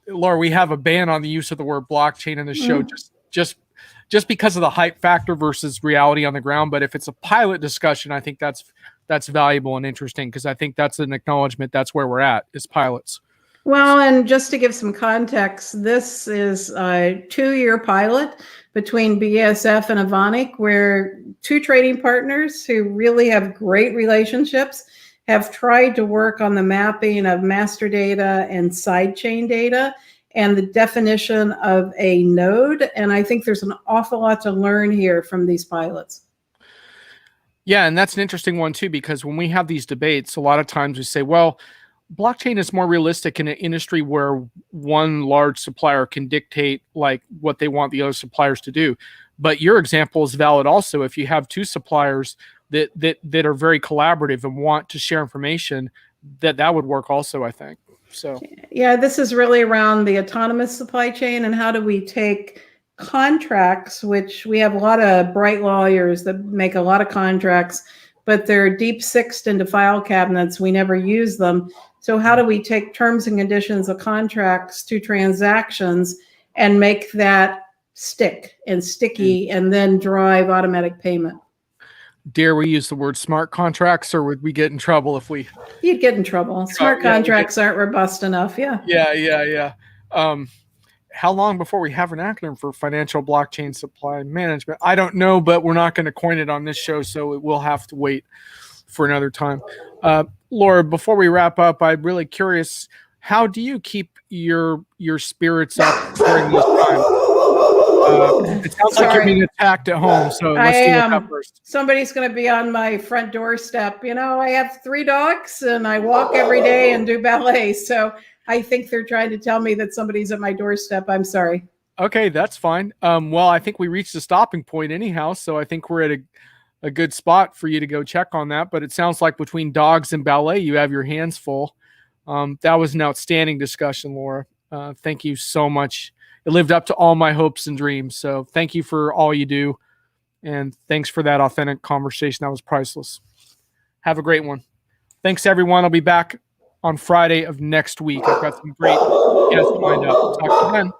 Laura, we have a ban on the use of the word blockchain in the show, just because of the hype factor versus reality on the ground. But if it's a pilot discussion, I think that's valuable and interesting, because I think that's an acknowledgement that's where we're at, is pilots. Well, and just to give some context, this is a 2-year pilot between BASF and Evonik, where two trading partners who really have great relationships have tried to work on the mapping of master data and sidechain data and the definition of a node. And I think there's an awful lot to learn here from these pilots. Yeah, and that's an interesting one too, because when we have these debates, a lot of times we say, well, blockchain is more realistic in an industry where one large supplier can dictate like what they want the other suppliers to do. But your example is valid also. If you have two suppliers that are very collaborative and want to share information, that would work also, I think. So yeah, this is really around the autonomous supply chain and how do we take contracts, which we have a lot of bright lawyers that make a lot of contracts, but they're deep sixed into file cabinets. We never use them. So how do we take terms and conditions of contracts to transactions and make that stick and sticky and then drive automatic payment? Dare we use the word smart contracts, or would we get in trouble if we... You'd get in trouble. Smart contracts aren't robust enough. Yeah. How long before we have an acronym for financial blockchain supply management? I don't know, but we're not going to coin it on this show, so it will have to wait for another time. Lora, before we wrap up, I'm really curious, how do you keep your spirits up during this time? It sounds like you're being attacked at home, so let's deal with that first. Somebody's going to be on my front doorstep. You know, I have 3 dogs and I walk every day and do ballet. So I think they're trying to tell me that somebody's at my doorstep. I'm sorry. Okay, that's fine. Well, I think we reached a stopping point anyhow, so I think we're at a good spot for you to go check on that. But it sounds like between dogs and ballet, you have your hands full. That was an outstanding discussion, Lora. Thank you so much. It lived up to all my hopes and dreams. So thank you for all you do. And thanks for that authentic conversation. That was priceless. Have a great one. Thanks, everyone. I'll be back on Friday of next week. I've got some great guests lined up. Talk to you then.